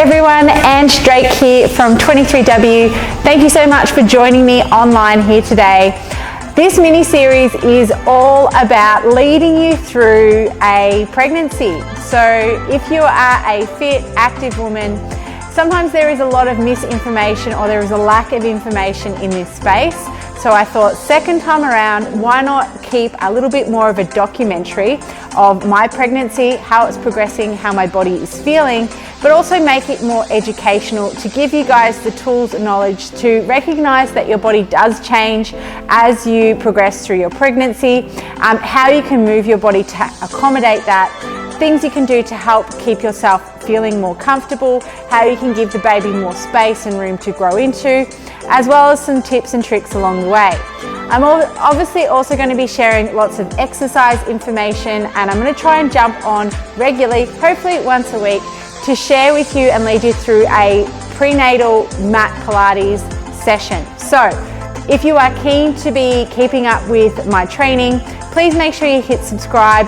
everyone, Ange Drake here from 23W. Thank you so much for joining me online here today. This mini-series is all about leading you through a pregnancy. So if you are a fit, active woman, sometimes there is a lot of misinformation or there is a lack of information in this space. So I thought, second time around, why not keep a little bit more of a documentary of my pregnancy, how it's progressing, how my body is feeling, but also make it more educational to give you guys the tools and knowledge to recognize that your body does change as you progress through your pregnancy, how you can move your body to accommodate that, things you can do to help keep yourself feeling more comfortable, how you can give the baby more space and room to grow into, as well as some tips and tricks along the way. I'm obviously also going to be sharing lots of exercise information, and I'm going to try and jump on regularly, hopefully once a week, to share with you and lead you through a prenatal mat Pilates session. So if you are keen to be keeping up with my training, please make sure you hit subscribe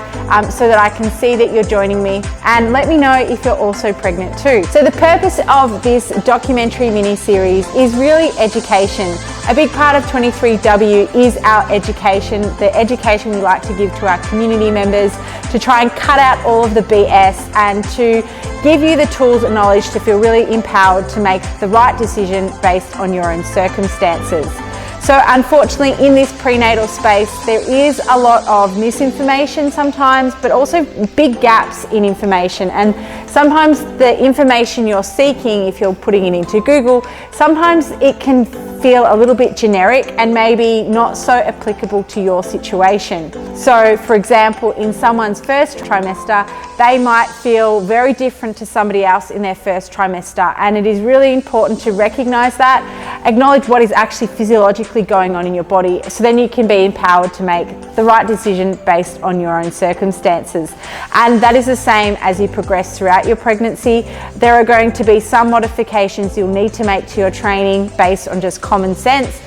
so that I can see that you're joining me, and let me know if you're also pregnant too. So the purpose of this documentary mini-series is really education. A big part of 23W is our education, the education we like to give to our community members, to try and cut out all of the BS and to give you the tools and knowledge to feel really empowered to make the right decision based on your own circumstances. So unfortunately, in this prenatal space, there is a lot of misinformation sometimes, but also big gaps in information. And sometimes the information you're seeking, if you're putting it into Google, sometimes it can feel a little bit generic and maybe not so applicable to your situation. So for example, in someone's first trimester, they might feel very different to somebody else in their first trimester. And it is really important to recognize that, acknowledge what is actually physiologically going on in your body, so then you can be empowered to make the right decision based on your own circumstances. And that is the same as you progress throughout your pregnancy. There are going to be some modifications you'll need to make to your training based on just common sense,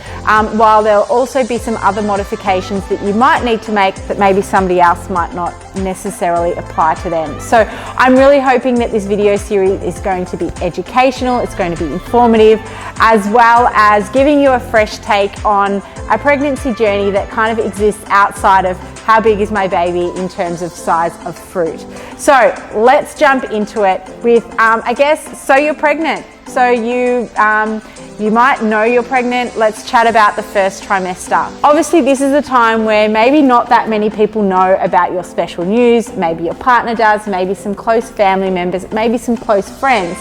while there'll also be some other modifications that you might need to make that maybe somebody else might not necessarily apply to them. So I'm really hoping that this video series is going to be educational, it's going to be informative, as well as giving you a fresh take on a pregnancy journey that kind of exists outside of how big is my baby in terms of size of fruit. So let's jump into it with, I guess, so you're pregnant. So you might know you're pregnant. Let's chat about the first trimester. Obviously, this is a time where maybe not that many people know about your special news. Maybe your partner does, maybe some close family members, maybe some close friends.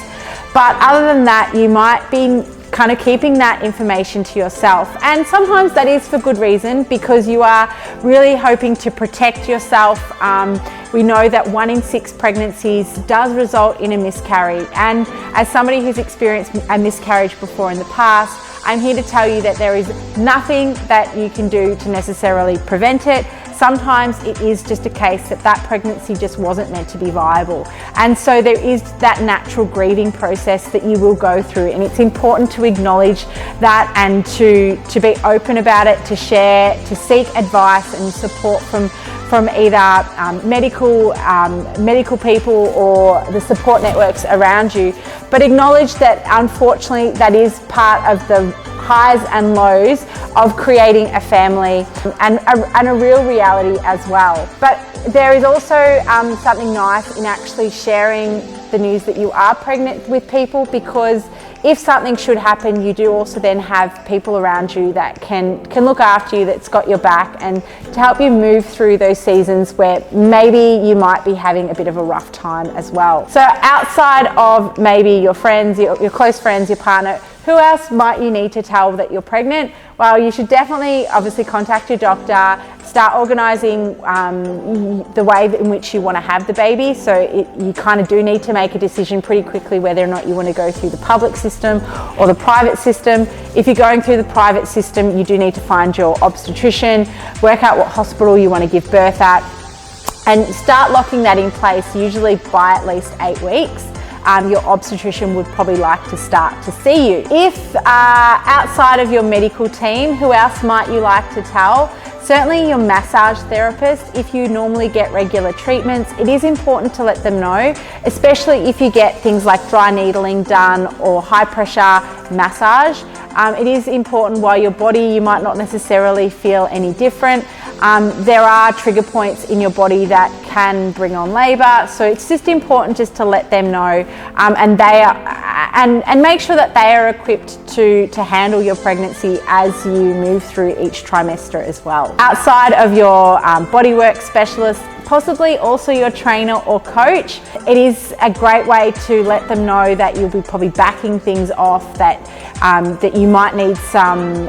But other than that, you might be kind of keeping that information to yourself. And sometimes that is for good reason, because you are really hoping to protect yourself. We know that 1 in 6 pregnancies does result in a miscarriage. And as somebody who's experienced a miscarriage before in the past, I'm here to tell you that there is nothing that you can do to necessarily prevent it. Sometimes it is just a case that that pregnancy just wasn't meant to be viable. And so there is that natural grieving process that you will go through. And it's important to acknowledge that and to be open about it, to share, to seek advice and support from either medical people or the support networks around you. But acknowledge that unfortunately that is part of the highs and lows of creating a family, and a real reality as well. But there is also something nice in actually sharing the news that you are pregnant with people, because if something should happen, you do also then have people around you that can look after you, that's got your back, and to help you move through those seasons where maybe you might be having a bit of a rough time as well. So outside of maybe your friends, your close friends, your partner, who else might you need to tell that you're pregnant? Well, you should definitely obviously contact your doctor, start organising the way in which you want to have the baby. So you kind of do need to make a decision pretty quickly whether or not you want to go through the public system or the private system. If you're going through the private system, you do need to find your obstetrician, work out what hospital you want to give birth at, and start locking that in place, usually by at least 8 weeks. Your obstetrician would probably like to start to see you. If outside of your medical team, who else might you like to tell? Certainly your massage therapist, if you normally get regular treatments, it is important to let them know, especially if you get things like dry needling done or high pressure massage. It is important while your body, you might not necessarily feel any different. There are trigger points in your body that can bring on labour, so it's just important just to let them know, and make sure that they are equipped to handle your pregnancy as you move through each trimester as well. Outside of your bodywork specialist, possibly also your trainer or coach, it is a great way to let them know that you'll be probably backing things off, that you might need some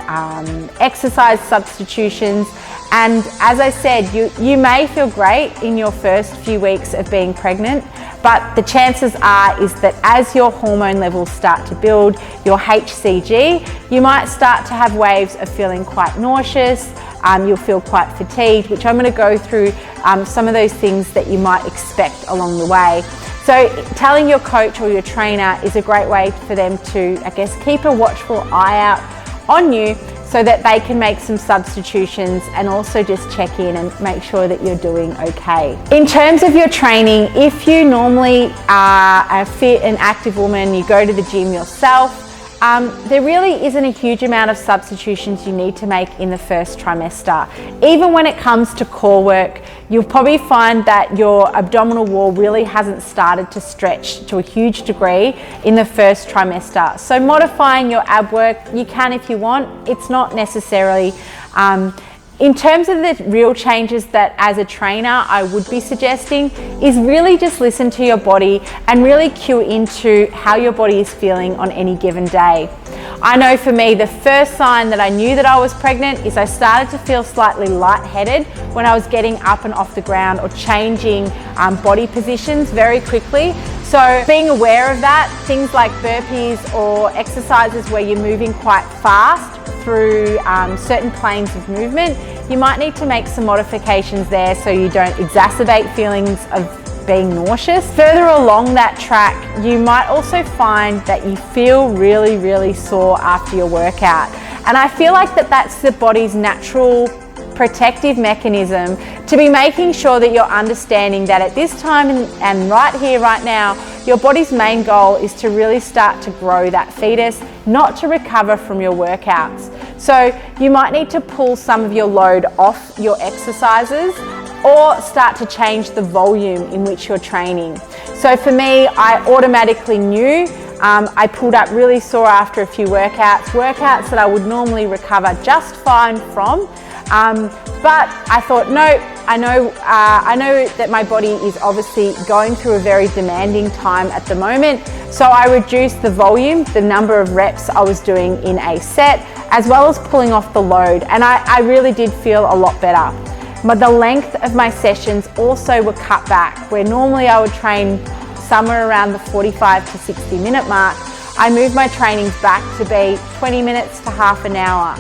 exercise substitutions. And as I said, you may feel great in your first few weeks of being pregnant, but the chances is that as your hormone levels start to build, your HCG, you might start to have waves of feeling quite nauseous. You'll feel quite fatigued, which I'm going to go through some of those things that you might expect along the way. So telling your coach or your trainer is a great way for them to, I guess, keep a watchful eye out on you, so that they can make some substitutions and also just check in and make sure that you're doing okay. In terms of your training, if you normally are a fit and active woman, you go to the gym yourself, there really isn't a huge amount of substitutions you need to make in the first trimester. Even when it comes to core work, you'll probably find that your abdominal wall really hasn't started to stretch to a huge degree in the first trimester. So modifying your ab work, you can if you want. It's not necessarily. In terms of the real changes that as a trainer I would be suggesting is really just listen to your body and really cue into how your body is feeling on any given day. I know for me, the first sign that I knew that I was pregnant is I started to feel slightly lightheaded when I was getting up and off the ground or changing body positions very quickly. So being aware of that, things like burpees or exercises where you're moving quite fast through certain planes of movement, you might need to make some modifications there so you don't exacerbate feelings of being nauseous. Further along that track, you might also find that you feel really, really sore after your workout. And I feel like that's the body's natural protective mechanism to be making sure that you're understanding that at this time and right here, right now, your body's main goal is to really start to grow that fetus, not to recover from your workouts. So you might need to pull some of your load off your exercises or start to change the volume in which you're training. So for me, I automatically knew I pulled up really sore after a few workouts that I would normally recover just fine from. But I thought, no, I know that my body is obviously going through a very demanding time at the moment. So I reduced the volume, the number of reps I was doing in a set, as well as pulling off the load. And I really did feel a lot better. But the length of my sessions also were cut back, where normally I would train somewhere around the 45 to 60 minute mark. I moved my trainings back to be 20 minutes to half an hour.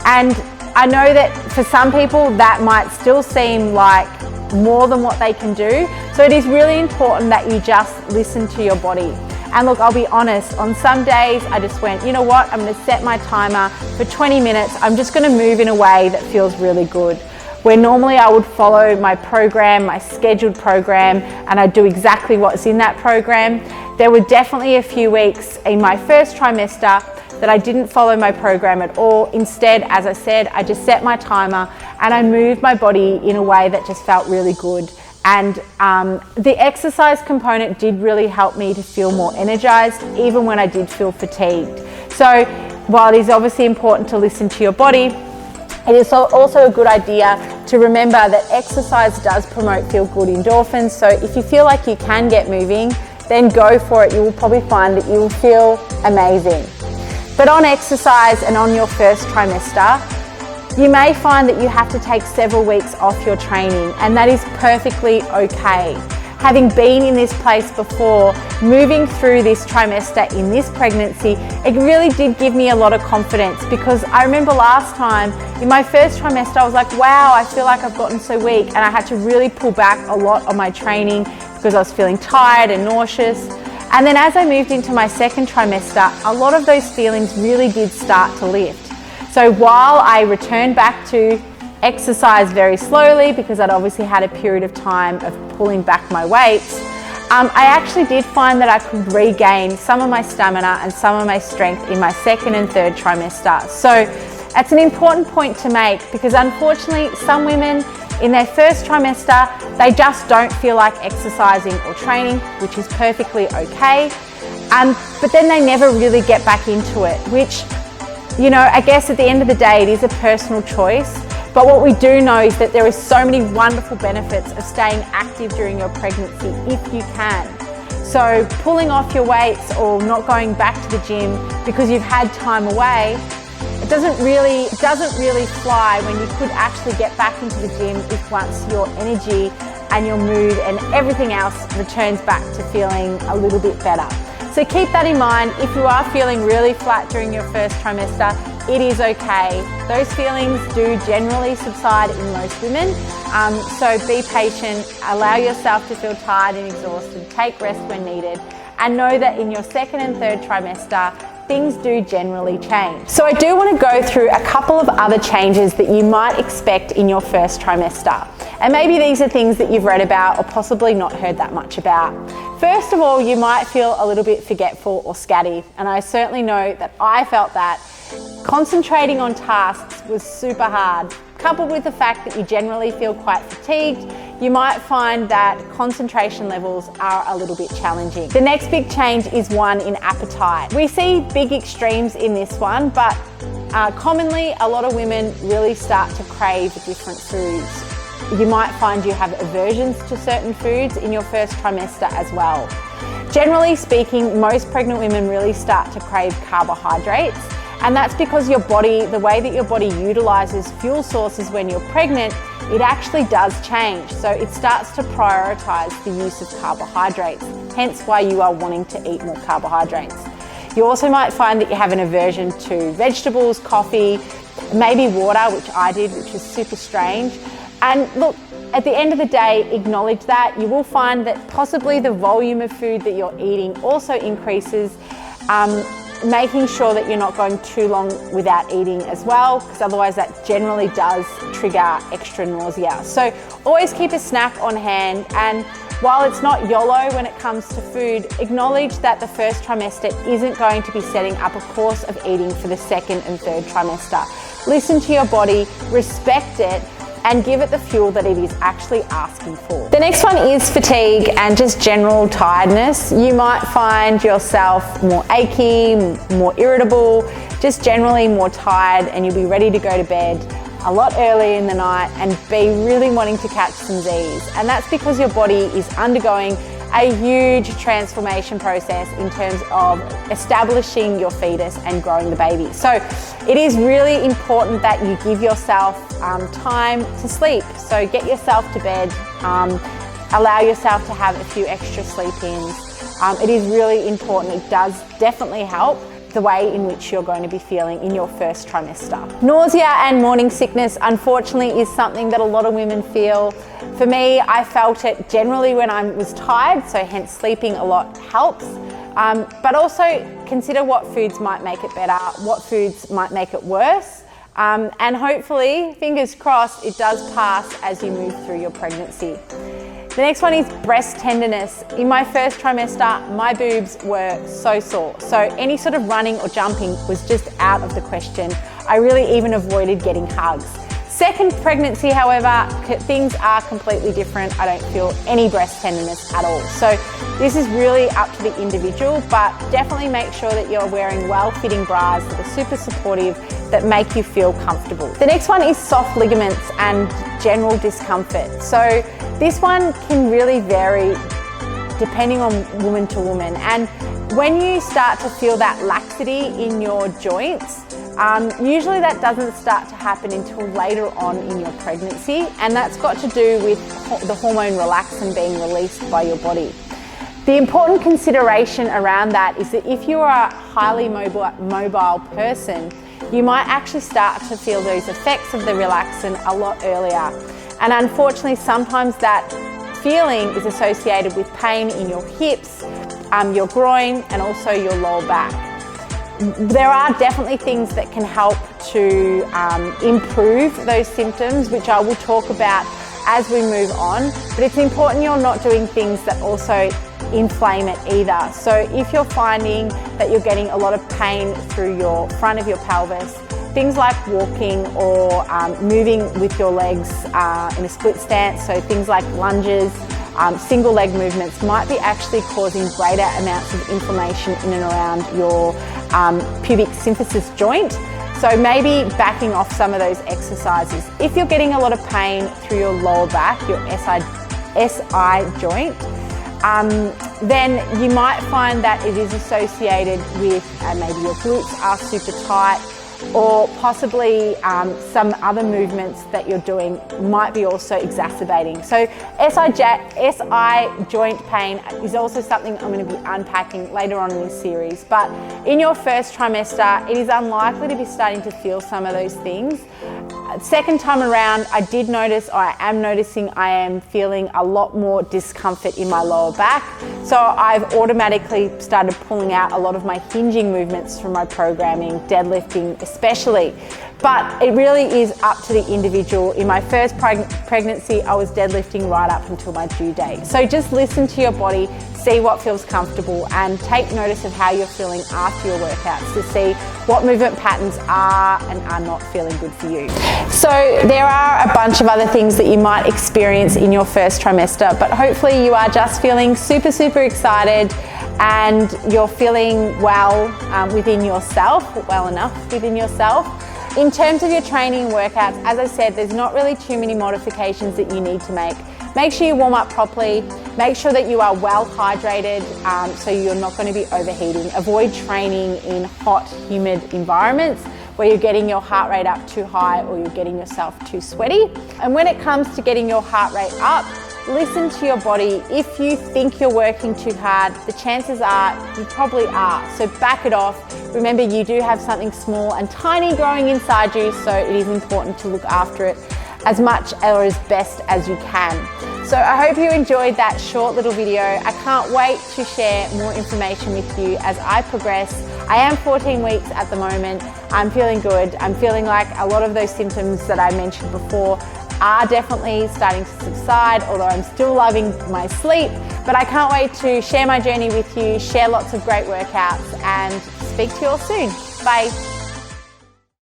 And I know that for some people that might still seem like more than what they can do. So it is really important that you just listen to your body. And look, I'll be honest, on some days I just went, you know what, I'm going to set my timer for 20 minutes. I'm just going to move in a way that feels really good. Where normally I would follow my program, my scheduled program, and I'd do exactly what's in that program. There were definitely a few weeks in my first trimester that I didn't follow my program at all. Instead, as I said, I just set my timer and I moved my body in a way that just felt really good. And the exercise component did really help me to feel more energized, even when I did feel fatigued. So while it is obviously important to listen to your body, it is also a good idea to remember that exercise does promote feel-good endorphins. So if you feel like you can get moving, then go for it. You will probably find that you will feel amazing. But on exercise and on your first trimester, you may find that you have to take several weeks off your training, and that is perfectly okay. Having been in this place before, moving through this trimester in this pregnancy, it really did give me a lot of confidence, because I remember last time in my first trimester, I was like, wow, I feel like I've gotten so weak, and I had to really pull back a lot on my training because I was feeling tired and nauseous. And then as I moved into my second trimester, a lot of those feelings really did start to lift. So while I returned back to exercise very slowly because I'd obviously had a period of time of pulling back my weights, I actually did find that I could regain some of my stamina and some of my strength in my second and third trimester. So that's an important point to make, because unfortunately some women in their first trimester, they just don't feel like exercising or training, which is perfectly okay. But then they never really get back into it, which, you know, I guess at the end of the day, it is a personal choice. But what we do know is that there are so many wonderful benefits of staying active during your pregnancy if you can. So pulling off your weights or not going back to the gym because you've had time away, it doesn't really fly when you could actually get back into the gym if once your energy and your mood and everything else returns back to feeling a little bit better. So keep that in mind. If you are feeling really flat during your first trimester, it is okay. Those feelings do generally subside in most women. So be patient, allow yourself to feel tired and exhausted, take rest when needed, and know that in your second and third trimester, things do generally change. So I do want to go through a couple of other changes that you might expect in your first trimester. And maybe these are things that you've read about or possibly not heard that much about. First of all, you might feel a little bit forgetful or scatty. And I certainly know that I felt that. Concentrating on tasks was super hard. Coupled with the fact that you generally feel quite fatigued, you might find that concentration levels are a little bit challenging. The next big change is one in appetite. We see big extremes in this one, but commonly a lot of women really start to crave different foods. You might find you have aversions to certain foods in your first trimester as well. Generally speaking, most pregnant women really start to crave carbohydrates. And that's because your body, the way that your body utilizes fuel sources when you're pregnant, it actually does change. So it starts to prioritize the use of carbohydrates, hence why you are wanting to eat more carbohydrates. You also might find that you have an aversion to vegetables, coffee, maybe water, which I did, which is super strange. And look, at the end of the day, acknowledge that. You will find that possibly the volume of food that you're eating also increases. Making sure that you're not going too long without eating as well, because otherwise that generally does trigger extra nausea. So always keep a snack on hand, and while it's not YOLO when it comes to food, acknowledge that the first trimester isn't going to be setting up a course of eating for the second and third trimester. Listen to your body, respect it, and give it the fuel that it is actually asking for. The next one is fatigue and just general tiredness. You might find yourself more achy, more irritable, just generally more tired, and you'll be ready to go to bed a lot early in the night and be really wanting to catch some Z's. And that's because your body is undergoing a huge transformation process in terms of establishing your fetus and growing the baby. So it is really important that you give yourself time to sleep. So get yourself to bed, allow yourself to have a few extra sleep-ins. It is really important. It does definitely help the way in which you're going to be feeling in your first trimester. Nausea and morning sickness, unfortunately, is something that a lot of women feel. For me, I felt it generally when I was tired, so hence sleeping a lot helps. But also consider what foods might make it better, what foods might make it worse. And hopefully, fingers crossed, it does pass as you move through your pregnancy. The next one is breast tenderness. In my first trimester, my boobs were so sore. So any sort of running or jumping was just out of the question. I really even avoided getting hugs. Second pregnancy, however, things are completely different. I don't feel any breast tenderness at all. So this is really up to the individual, but definitely make sure that you're wearing well-fitting bras that are super supportive, that make you feel comfortable. The next one is soft ligaments and general discomfort. So this one can really vary depending on woman to woman. And when you start to feel that laxity in your joints, usually that doesn't start to happen until later on in your pregnancy, and that's got to do with the hormone relaxin being released by your body. The important consideration around that is that if you are a highly mobile person, you might actually start to feel those effects of the relaxin a lot earlier. And unfortunately, sometimes that feeling is associated with pain in your hips, your groin, and also your lower back. There are definitely things that can help to improve those symptoms, which I will talk about as we move on, but it's important you're not doing things that also inflame it either. So if you're finding that you're getting a lot of pain through your front of your pelvis, things like walking or moving with your legs in a split stance, so things like lunges, single leg movements might be actually causing greater amounts of inflammation in and around your pubic symphysis joint. So maybe backing off some of those exercises. If you're getting a lot of pain through your lower back, your SI joint, then you might find that it is associated with maybe your glutes are super tight, or possibly some other movements that you're doing might be also exacerbating. So SI joint pain is also something I'm going to be unpacking later on in this series. But in your first trimester, it is unlikely to be starting to feel some of those things. Second time around, I did notice, or I am noticing, I am feeling a lot more discomfort in my lower back. So I've automatically started pulling out a lot of my hinging movements from my programming, deadlifting especially. But it really is up to the individual. In my first pregnancy, I was deadlifting right up until my due date. So just listen to your body, see what feels comfortable, and take notice of how you're feeling after your workouts to see what movement patterns are and are not feeling good for you. So there are a bunch of other things that you might experience in your first trimester, but hopefully you are just feeling super, super excited and you're feeling well within yourself, well enough within yourself. In terms of your training and workouts, as I said, there's not really too many modifications that you need to make. Make sure you warm up properly. Make sure that you are well hydrated so you're not going to be overheating. Avoid training in hot, humid environments where you're getting your heart rate up too high or you're getting yourself too sweaty. And when it comes to getting your heart rate up, listen to your body. If you think you're working too hard, the chances are you probably are. So back it off. Remember, you do have something small and tiny growing inside you, so it is important to look after it as much or as best as you can. So I hope you enjoyed that short little video. I can't wait to share more information with you as I progress. I am 14 weeks at the moment. I'm feeling good. I'm feeling like a lot of those symptoms that I mentioned before are definitely starting to subside, although I'm still loving my sleep. But I can't wait to share my journey with you, share lots of great workouts, and speak to you all soon. Bye.